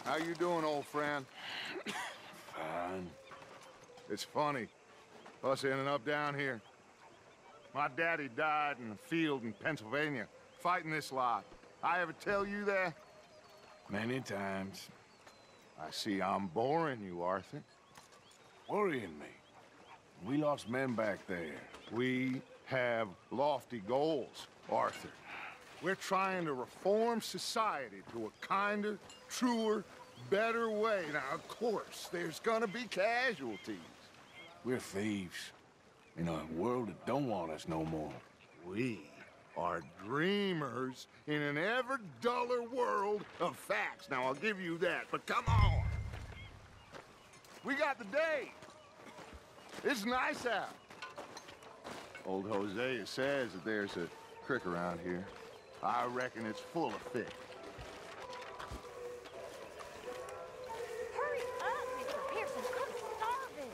How you doing, old friend? Fine. It's funny, us ending up down here. My daddy died in a field in Pennsylvania, fighting this lot. I ever tell you that? Many times. I see I'm boring you, Arthur. Worrying me. We lost men back there. We have lofty goals, Arthur. We're trying to reform society to a kinder, truer, better way. Now, of course, there's gonna be casualties. We're thieves. In a world that don't want us no more. We are dreamers in an ever duller world of facts. Now, I'll give you that, but come on. We got the day. It's nice out. Old Hosea says that there's a creek around here. I reckon it's full of fish. Hurry up, Mr. Pearson. I'm starving.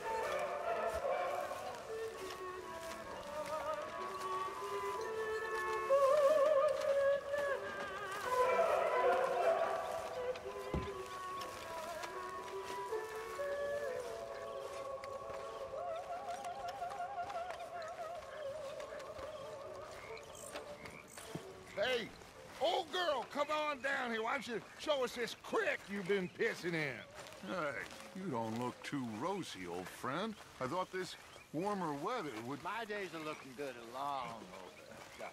Hey, old girl, come on down here. Why don't you show us this creek you've been pissing in? Hey, you don't look too rosy, old friend. I thought this warmer weather would... My days are looking good along over Dutch.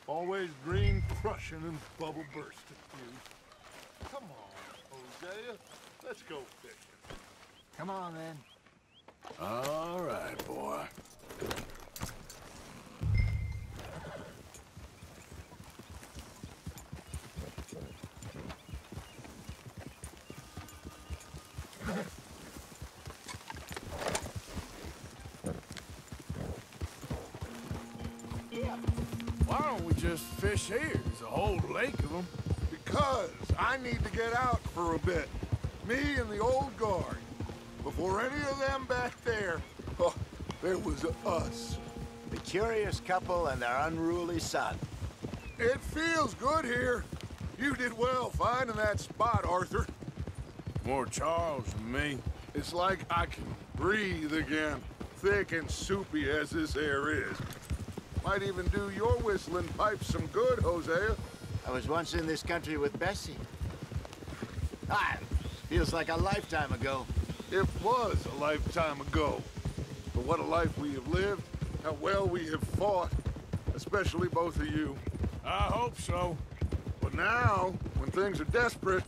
Always green crushing and bubble bursting. You. Come on, Hosea. Let's go fishing. Come on, then. All right, boy. Why don't we just fish here? There's a whole lake of them. Because I need to get out for a bit. Me and the old guard. Before any of them back there, oh, there was us. The curious couple and their unruly son. It feels good here. You did well finding that spot, Arthur. More Charles than me. It's like I can breathe again, thick and soupy as this air is. Might even do your whistling pipes some good, Hosea. I was once in this country with Bessie. Feels like a lifetime ago. It was a lifetime ago. But what a life we have lived, how well we have fought, especially both of you. I hope so. But now, when things are desperate,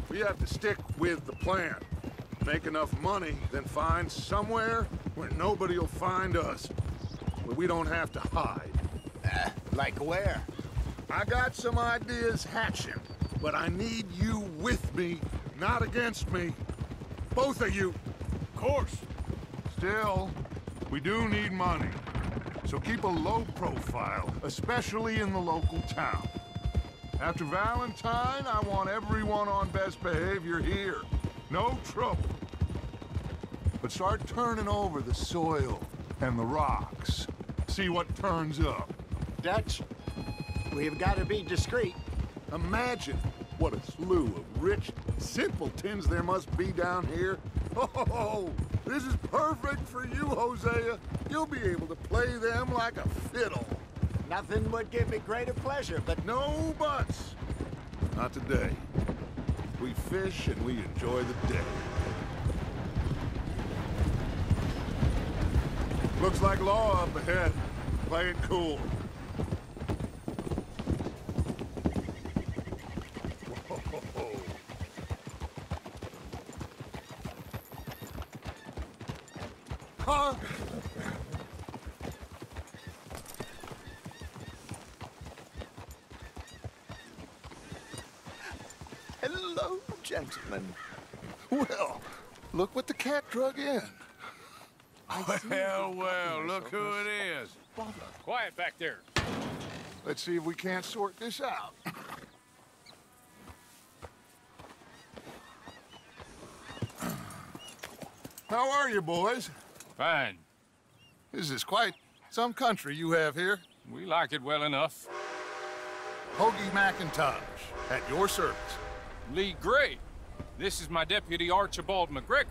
we have to stick with the plan. Make enough money, then find somewhere where nobody will find us. Where we don't have to hide. Like where? I got some ideas hatching, but I need you with me, not against me. Both of you. Of course. Still, we do need money. So keep a low profile, especially in the local town. After Valentine, I want everyone on best behavior here. No trouble. But start turning over the soil and the rocks. See what turns up. Dutch, we've got to be discreet. Imagine what a slew of rich simpletons there must be down here. Oh, this is perfect for you, Hosea. You'll be able to play them like a fiddle. Nothing would give me greater pleasure, but No buts. Not today. We fish and we enjoy the day. Looks like law up ahead. Play it cool. Huh? hello, gentlemen. Well, look what the cat drug in. Well, look who it is. Quiet back there. Let's see if we can't sort this out. How are you, boys? Fine. This is quite some country you have here. We like it well enough. Hoagie McIntosh, at your service. Lee Gray. This is my deputy Archibald McGregor.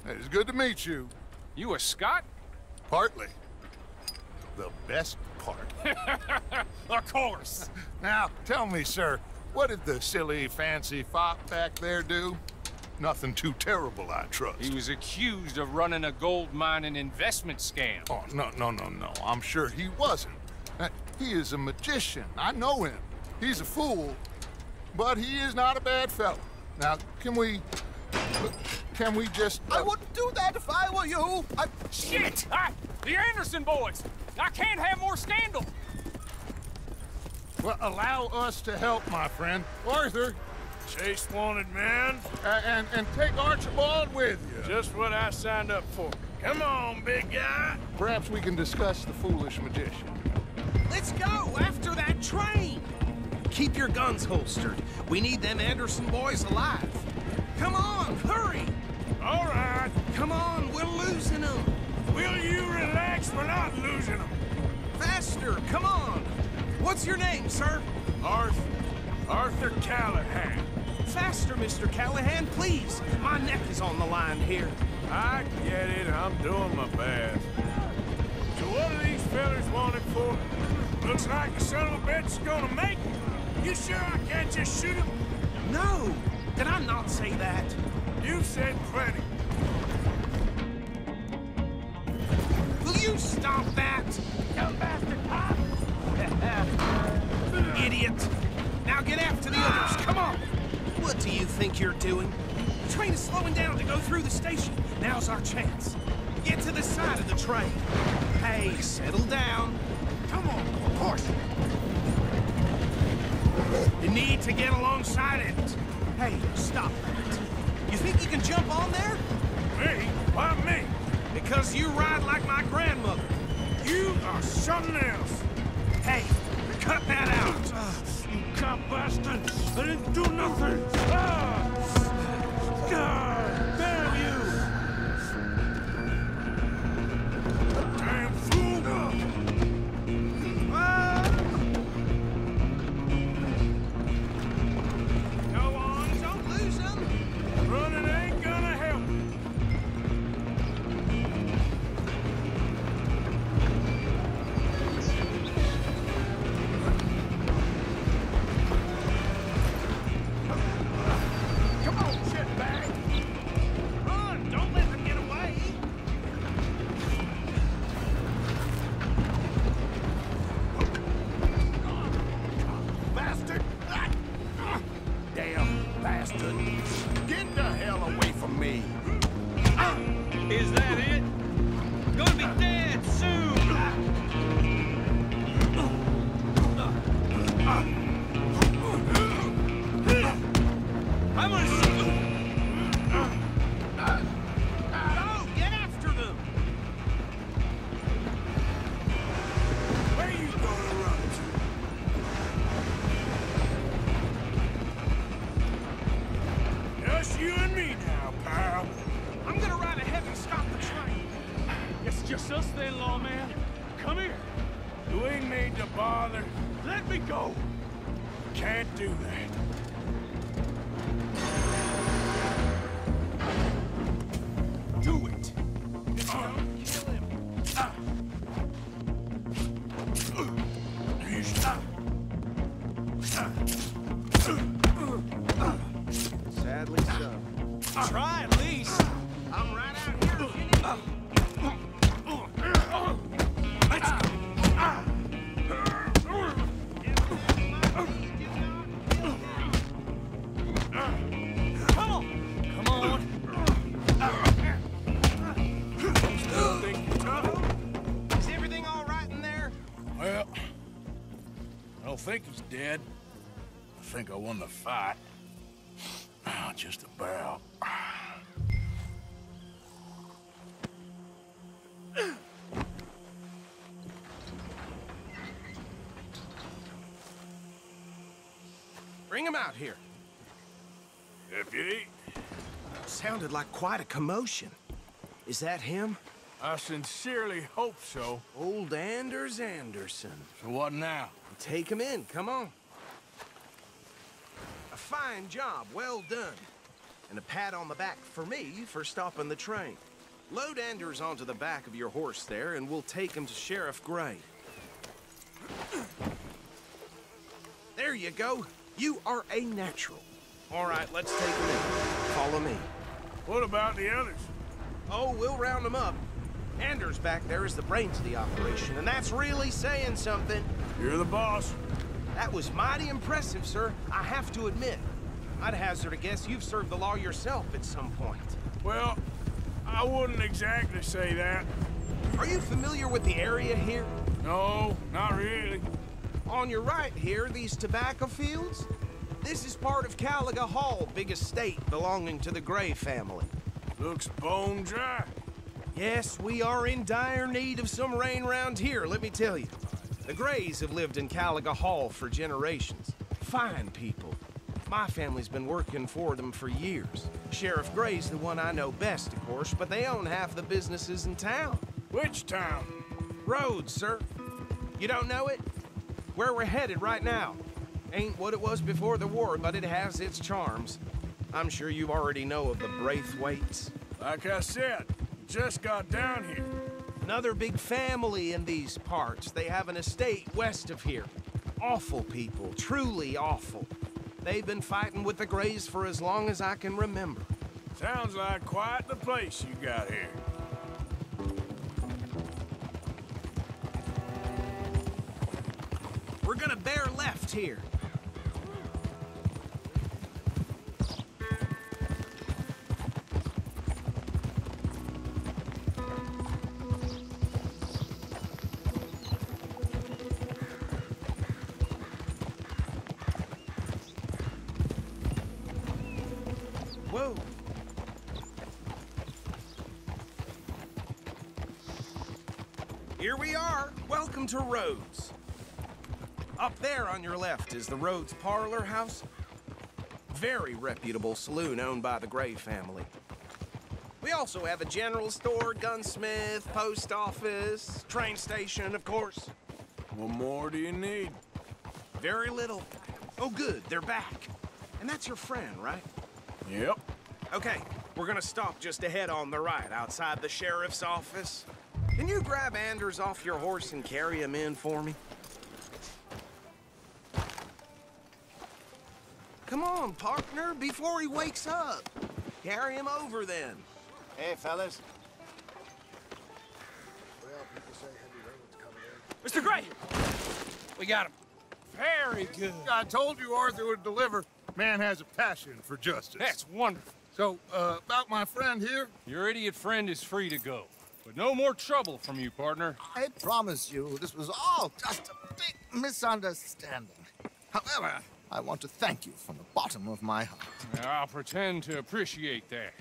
It's good to meet you. You a Scot? Partly. The best part. Of course. Now, tell me, sir, what did the silly, fancy fop back there do? Nothing too terrible, I trust. He was accused of running a gold mining investment scam. Oh, no. I'm sure he wasn't. He is a magician. I know him. He's a fool, but he is not a bad fellow. Now, can we just... I wouldn't do that if I were you. Shit! The Anderson boys! I can't have more scandal! Well, allow us to help, my friend. Arthur, Chase wanted man. and take Archibald with you. Just what I signed up for. Come on, big guy. Perhaps we can discuss the foolish magician. Let's go after that train. Keep your guns holstered. We need them Anderson boys alive. Come on, hurry. All right. Come on, we're losing them. Will you relax? We're not losing them. Faster, come on. What's your name, sir? Arthur Callahan. Faster, Mr. Callahan, please. My neck is on the line here. I get it. I'm doing my best. So what are these fellas wanted for? Looks like the son of a bitch is gonna make it. You sure I can't just shoot him? No, did I not say that? You've said plenty. Will you stop that? You bastard cop! Idiot. Now get after the others, come on. What do you think you're doing? The train is slowing down to go through the station. Now's our chance. Get to the side of the train. Hey, settle down. Come on, horse. You need to get alongside it. Hey, stop that. You think you can jump on there? Me? Why me? Because you ride like my grandmother. You are something else. Hey, cut that out. You cop bastard! I didn't do nothing! God damn you! Damn fool! Go on, don't lose them. Running ain't gonna help. Come on, shitbag. Run, don't let them get away. Bastard! Damn bastard! Get the hell away from me! Is that it? Gonna be dead soon! I'm gonna shoot! Go, get after them. Where you gonna run to? Just you and me now, pal. I'm gonna ride ahead and stop the train. It's just us then, lawman. Come here. You ain't need to bother. Let me go. Can't do that. Do it. Don't kill him. Sadly so. Try at least. I'm right out here if you need me. Let's go. Come on. Come on. Still think you're tough? Is everything all right in there? Well, I don't think he's dead. I think I won the fight. Just about. Bring him out here. Deputy, Sounded like quite a commotion. Is that him? I sincerely hope so. Old Anders Anderson. So what now? Take him in, come on. fine job, well done. And a pat on the back for me for stopping the train. Load Anders onto the back of your horse there, and we'll take him to Sheriff Gray. There you go. You are a natural. All right, let's take him in. Follow me. What about the others? Oh, we'll round them up. Anders back there is the brains of the operation, and that's really saying something. You're the boss. That was mighty impressive, sir. I have to admit. I'd hazard a guess you've served the law yourself at some point. Well, I wouldn't exactly say that. Are you familiar with the area here? No, not really. On your right here, these tobacco fields? This is part of Caliga Hall, big estate belonging to the Gray family. Looks bone dry. Yes, we are in dire need of some rain round here, let me tell you. The Grays have lived in Caliga Hall for generations. Fine people. My family's been working for them for years. Sheriff Gray's the one I know best, of course, but they own half the businesses in town. Which town? Rhodes, sir. You don't know it? Where we're headed right now. Ain't what it was before the war, but it has its charms. I'm sure you already know of the Braithwaites. Like I said, just got down here. Another big family in these parts. They have an estate west of here. Awful people, truly awful. They've been fighting with the Grays for as long as I can remember. Sounds like quite the place you got here. We're gonna bear left here. Whoa. Here we are. Welcome to Rhodes. Up there on your left is the Rhodes Parlor House. Very reputable saloon owned by the Gray family. We also have a general store, gunsmith, post office, train station, of course. What more do you need? Very little. Oh, good, they're back. And that's your friend, right? Yep. Okay, we're gonna stop just ahead on the right, outside the sheriff's office. Can you grab Anders off your horse and carry him in for me? Come on, partner, before he wakes up. Carry him over, then. Hey, fellas. Mr. Gray! We got him. Very good. I told you Arthur would deliver. Man has a passion for justice. That's wonderful. So, about my friend here? Your idiot friend is free to go. But no more trouble from you, partner. I promise you, this was all just a big misunderstanding. However, I want to thank you from the bottom of my heart. I'll pretend to appreciate that.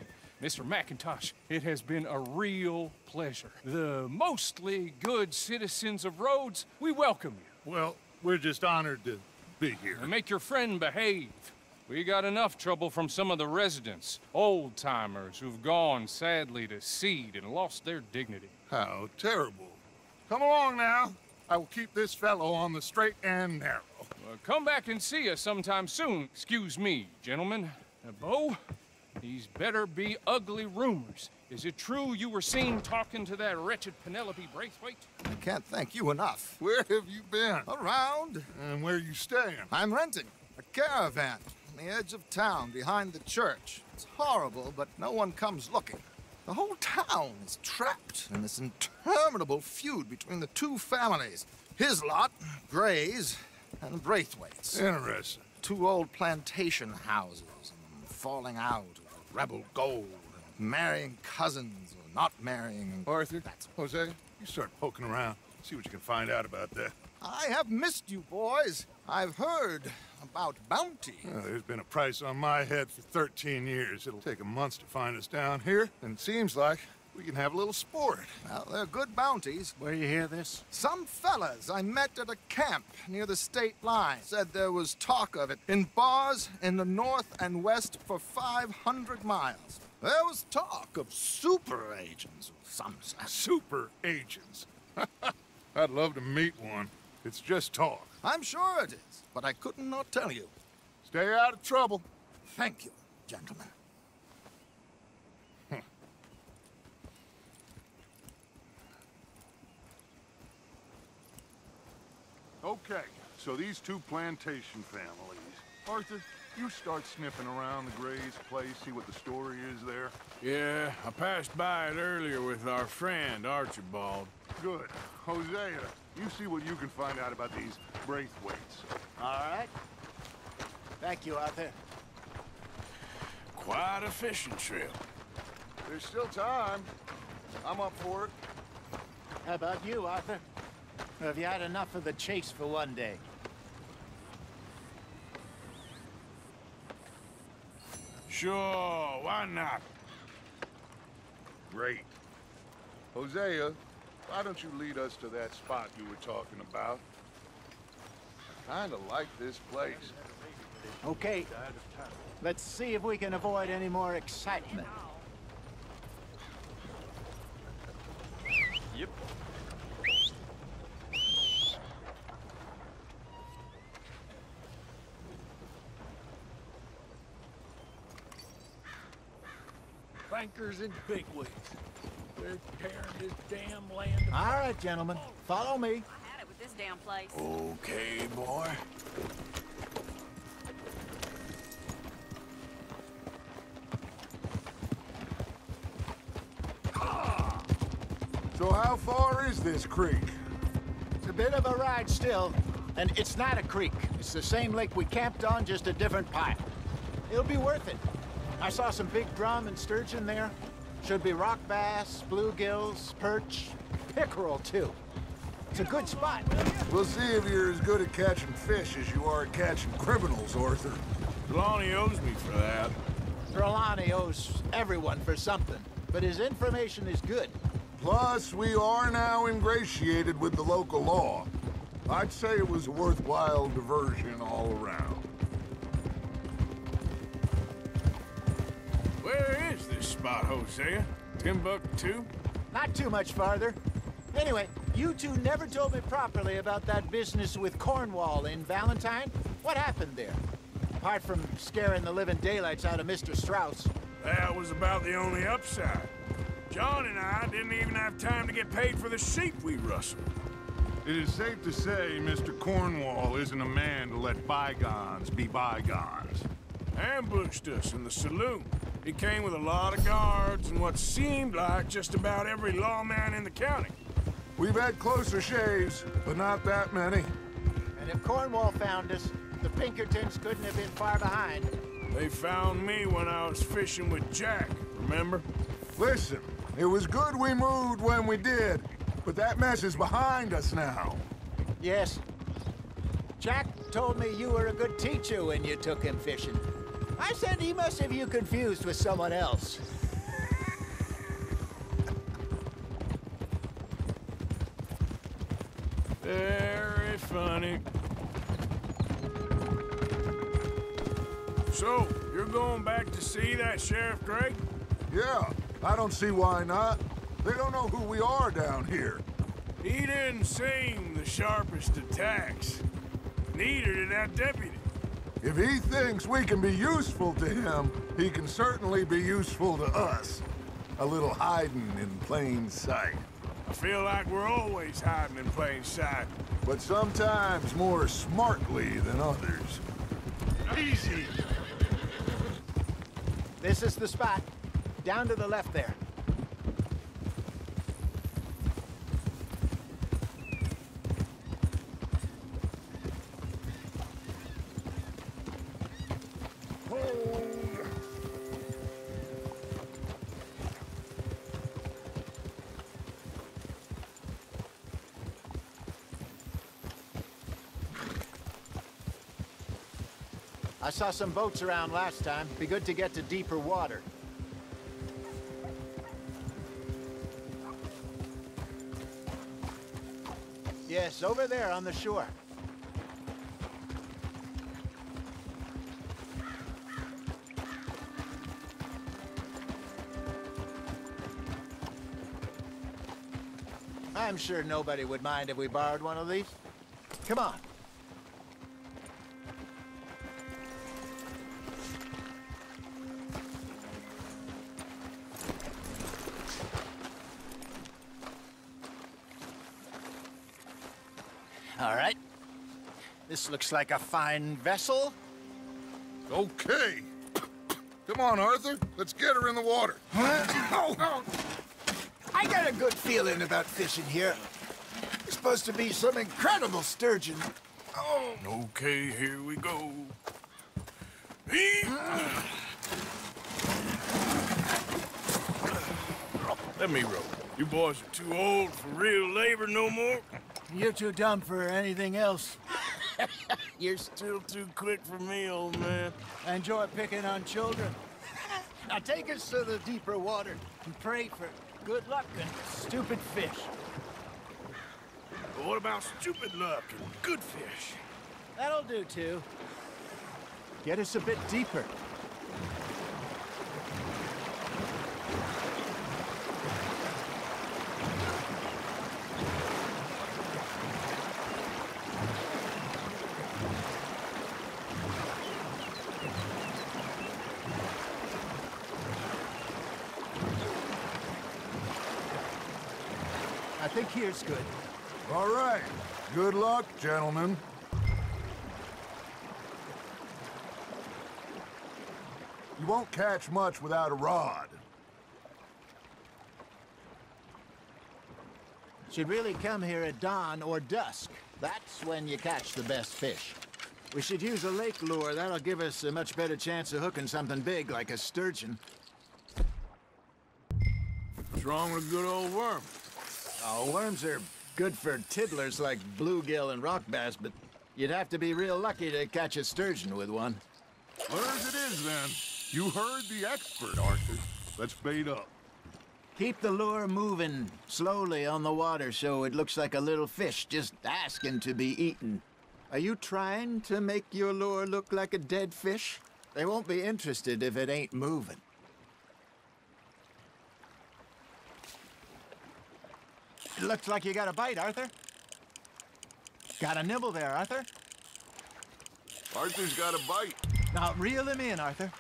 Mr. McIntosh, it has been a real pleasure. The mostly good citizens of Rhodes, we welcome you. Well, we're just honored to be here. And make your friend behave. We got enough trouble from some of the residents, old-timers who've gone, sadly, to seed and lost their dignity. How terrible. Come along now. I will keep this fellow on the straight and narrow. Come back and see us sometime soon. Excuse me, gentlemen. Bo, these better be ugly rumors. Is it true you were seen talking to that wretched Penelope Braithwaite? I can't thank you enough. Where have you been? Around. And where you staying? I'm renting a caravan on the edge of town behind the church. It's horrible, but no one comes looking. The whole town is trapped in this interminable feud between the two families. His lot, Gray's, and Braithwaite's. Interesting. Two old plantation houses, and falling out of rebel gold, and marrying cousins or not marrying. Arthur, Jose, you start poking around. See what you can find out about that. I have missed you, boys. I've heard about bounty. Well, there's been a price on my head for 13 years. It'll take 'em months to find us down here, and it seems like we can have a little sport. Well, they're good bounties. Where you hear this? Some fellas I met at a camp near the state line said there was talk of it in bars in the north and west for 500 miles. There was talk of super agents, some said. Super agents. I'd love to meet one. It's just talk. I'm sure it is, but I couldn't not tell you. Stay out of trouble. Thank you, gentlemen. Okay, so these two plantation families. Arthur, you start sniffing around the Gray's place, see what the story is there. Yeah, I passed by it earlier with our friend, Archibald. Good. Hosea, you see what you can find out about these Braithwaites. All right. Thank you, Arthur. Quite a fishing trip. There's still time. I'm up for it. How about you, Arthur? Or have you had enough of the chase for one day? Sure, why not? Great. Hosea, why don't you lead us to that spot you were talking about? I kinda like this place. Okay. Let's see if we can avoid any more excitement. Yep. Bankers and bigwigs. They're tearing this damn land apart. All right, gentlemen. Follow me. I had it with this damn place. Okay, boy. So how far is this creek? It's a bit of a ride still, and it's not a creek. It's the same lake we camped on, just a different pile. It'll be worth it. I saw some big drum and sturgeon there. Should be rock bass, bluegills, perch, pickerel too. It's a good spot. We'll see if you're as good at catching fish as you are at catching criminals, Arthur. Trelawney owes me for that. Trelawney owes everyone for something, but his information is good. Plus, we are now ingratiated with the local law. I'd say it was a worthwhile diversion all around. Where is this spot, Hosea? Timbuktu? Not too much farther. Anyway, you two never told me properly about that business with Cornwall in Valentine. What happened there? Apart from scaring the living daylights out of Mr. Strauss. That was about the only upside. John and I didn't even have time to get paid for the sheep we rustled. It is safe to say Mr. Cornwall isn't a man to let bygones be bygones. Ambushed us in the saloon. He came with a lot of guards and what seemed like just about every lawman in the county. We've had closer shaves, but not that many. And if Cornwall found us, the Pinkertons couldn't have been far behind. They found me when I was fishing with Jack, remember? Listen, it was good we moved when we did, but that mess is behind us now. Yes. Jack told me you were a good teacher when you took him fishing. I said he must have you confused with someone else. Very funny. So, you're going back to see that Sheriff Gray? Yeah, I don't see why not. They don't know who we are down here. He didn't seem the sharpest attacks. Neither did that deputy. If he thinks we can be useful to him, he can certainly be useful to us. A little hiding in plain sight. I feel like we're always hiding in plain sight. But sometimes more smartly than others. Easy. This is the spot. Down to the left there. I saw some boats around last time. Be good to get to deeper water. Yes, over there on the shore. I'm sure nobody would mind if we borrowed one of these. Come on. All right. This looks like a fine vessel. Okay. Come on, Arthur. Let's get her in the water. Oh. I got a good feeling about fishing here. It's supposed to be some incredible sturgeon. Oh. Okay, here we go. Let me row. You boys are too old for real labor no more. You're too dumb for anything else. You're still too quick for me, old man. I enjoy picking on children. Now take us to the deeper water and pray for good luck and stupid fish. But what about stupid luck and good fish? That'll do, too. Get us a bit deeper. I think here's good. All right. Good luck, gentlemen. You won't catch much without a rod. Should really come here at dawn or dusk. That's when you catch the best fish. We should use a lake lure. That'll give us a much better chance of hooking something big like a sturgeon. What's wrong with a good old worm? Oh, worms are good for tiddlers like bluegill and rock bass, but you'd have to be real lucky to catch a sturgeon with one. Well, as it is, then. You heard the expert, Arthur. Let's bait up. Keep the lure moving slowly on the water so it looks like a little fish just asking to be eaten. Are you trying to make your lure look like a dead fish? They won't be interested if it ain't moving. It looks like you got a bite, Arthur. Got a nibble there, Arthur. Arthur's got a bite. Now reel him in, Arthur.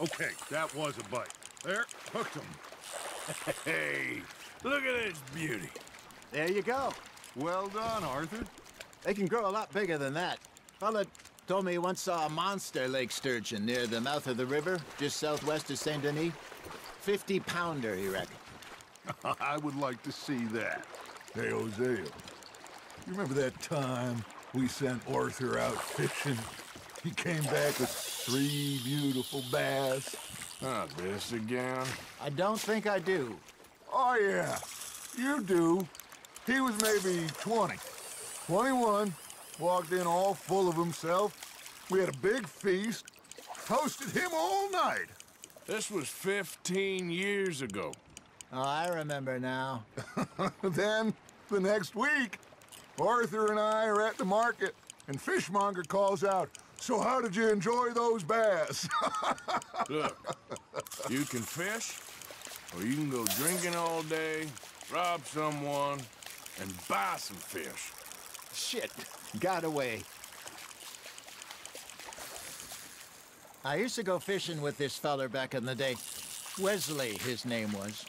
Okay, that was a bite. There, hooked him. Hey, look at this beauty. There you go. Well done, Arthur. They can grow a lot bigger than that. Fella told me he once saw a monster lake sturgeon near the mouth of the river, just southwest of Saint Denis. 50-pounder, he reckoned. I would like to see that. Hey, Hosea, you remember that time we sent Arthur out fishing? He came back with 3 beautiful bass. Not this again. I don't think I do. Oh, yeah, you do. He was maybe 20, 21, walked in all full of himself. We had a big feast, hosted him all night. This was 15 years ago. Oh, I remember now. Then, the next week, Arthur and I are at the market, and Fishmonger calls out, "So how did you enjoy those bass?" Look, you can fish, or you can go drinking all day, rob someone, and buy some fish. Shit, got away. I used to go fishing with this feller back in the day. Wesley, his name was.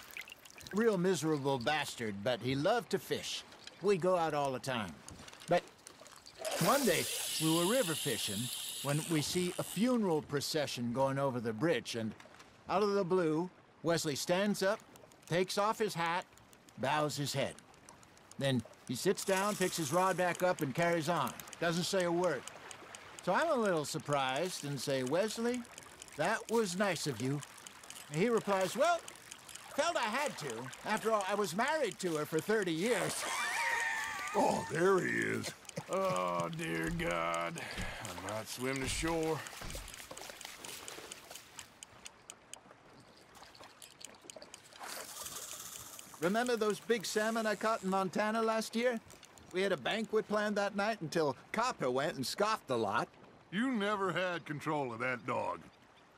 Real miserable bastard, but he loved to fish. We'd go out all the time. But one day, we were river fishing when we see a funeral procession going over the bridge, and out of the blue, Wesley stands up, takes off his hat, bows his head. Then he sits down, picks his rod back up, and carries on. Doesn't say a word. So I'm a little surprised and say, "Wesley, that was nice of you." And he replies, "Well, felt I had to. After all, I was married to her for 30 years. Oh, there he is. Oh, dear God. I might swim to shore. Remember those big salmon I caught in Montana last year? We had a banquet planned that night until Copper went and scoffed a lot. You never had control of that dog.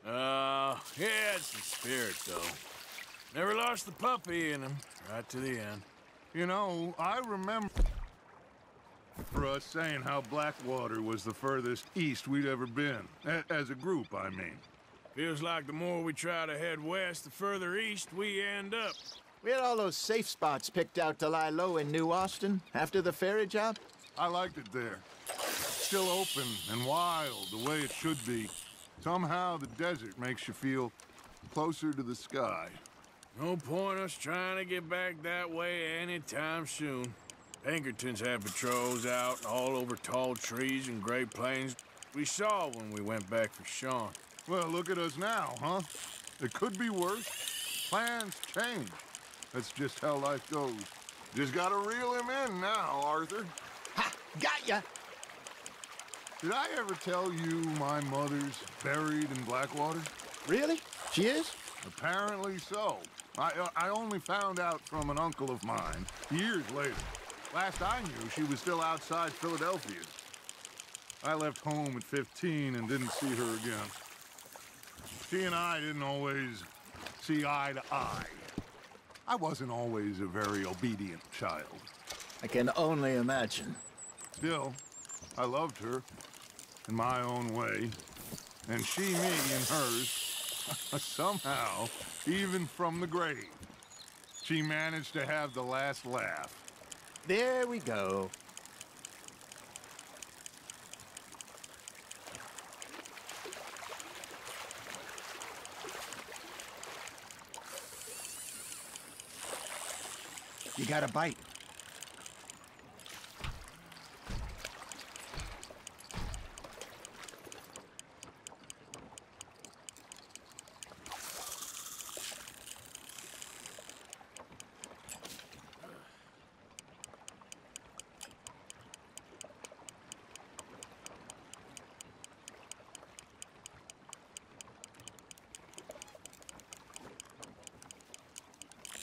He had some spirit, though. Never lost the puppy in him, right to the end. You know, I remember for us saying how Blackwater was the furthest east we'd ever been. As a group, I mean. Feels like the more we try to head west, the further east we end up. We had all those safe spots picked out to lie low in New Austin after the ferry job. I liked it there. Still open and wild, the way it should be. Somehow the desert makes you feel closer to the sky. No point us trying to get back that way anytime soon. Pinkertons have patrols out all over tall trees and Great Plains. We saw when we went back for Sean. Well, look at us now, huh? It could be worse. Plans change. That's just how life goes. Just gotta reel him in now, Arthur. Ha! Got ya! Did I ever tell you my mother's buried in Blackwater? Really? She is? Apparently so. I only found out from an uncle of mine years later. Last I knew, she was still outside Philadelphia. I left home at 15 and didn't see her again. She and I didn't always see eye to eye. I wasn't always a very obedient child. I can only imagine. Still, I loved her in my own way, and she me in hers. Somehow, even from the grave, she managed to have the last laugh. There we go. You got a bite.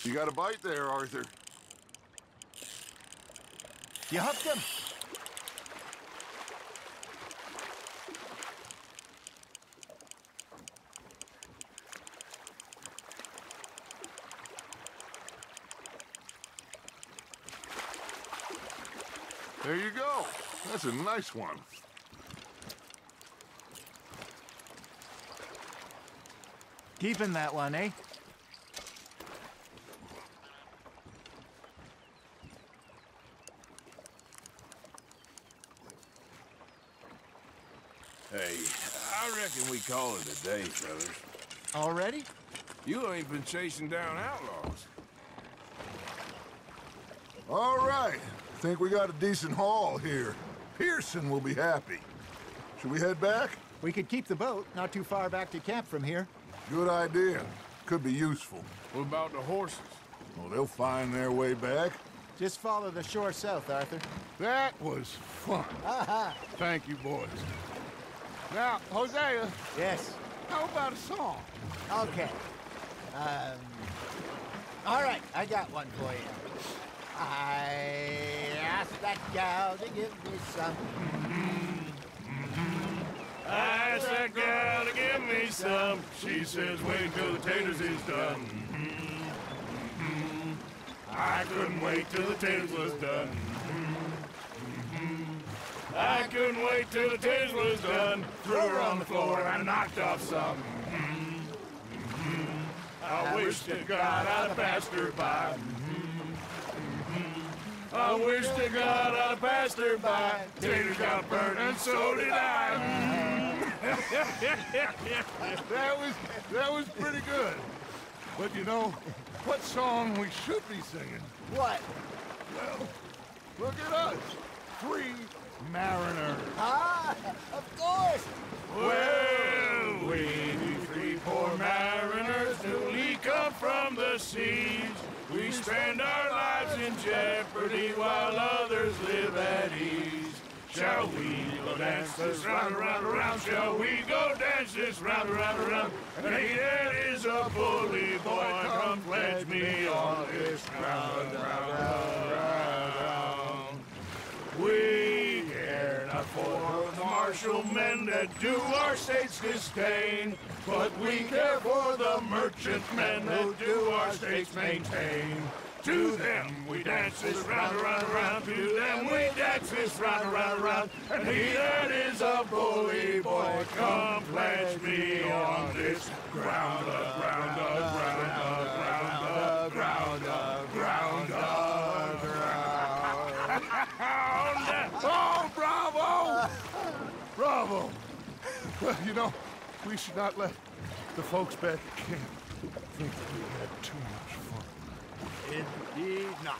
You got a bite there, Arthur. You hooked him. There you go. That's a nice one. Keeping that one, eh? Hey, I reckon we call it a day, fellas. Already? You ain't been chasing down outlaws. All right. Think we got a decent haul here. Pearson will be happy. Should we head back? We could keep the boat not too far back to camp from here. Good idea. Could be useful. What about the horses? Well, they'll find their way back. Just follow the shore south, Arthur. That was fun. Aha! Thank you, boys. Now, Hosea, Yes. how about a song? Okay. All right, I got one for you. I asked that gal to give me some. I asked that gal to give me some. She says, wait till the taters is done. I couldn't wait till the taters was done. I couldn't wait till the taters was done. Threw her on the floor and knocked off some. I wish to God I'd have passed her by. I wish to God I'd have passed her by. Taters got burnt and so did I. That was pretty good. But you know, what song we should be singing? What? Well, look at us. Free mariners. Ah, of course. Well, we three poor mariners newly come from the seas. We spend our lives in jeopardy while others live at ease. Shall we go dance this round, around, around? Shall we go dance this round, around, around? And he that is a bully boy, come pledge me on this round, round, round, round. commercial men that do our state's disdain. But we care for the merchant men who do our state's maintain. To them we dance this round, around, around. To them we dance this round, around, around. And he that is a bully boy, come pledge me on this ground, ground, ground, ground, ground, ground, ground. Oh, bravo! Bravo! Well, you know, we should not let the folks back at camp think that we had too much fun. Indeed not.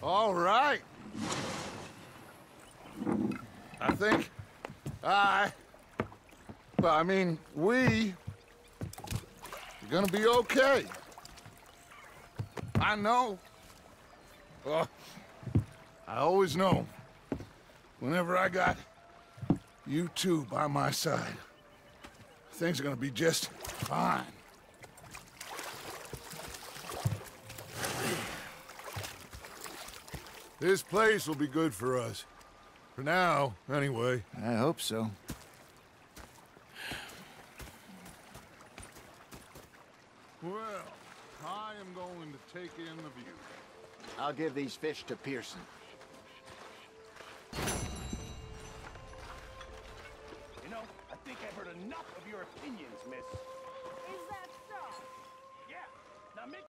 All right. I think we're gonna be okay. I know. Well, I always know. Whenever I got you two by my side, things are gonna be just fine. This place will be good for us. For now, anyway. I hope so. Well, I am going to take in the view. I'll give these fish to Pearson.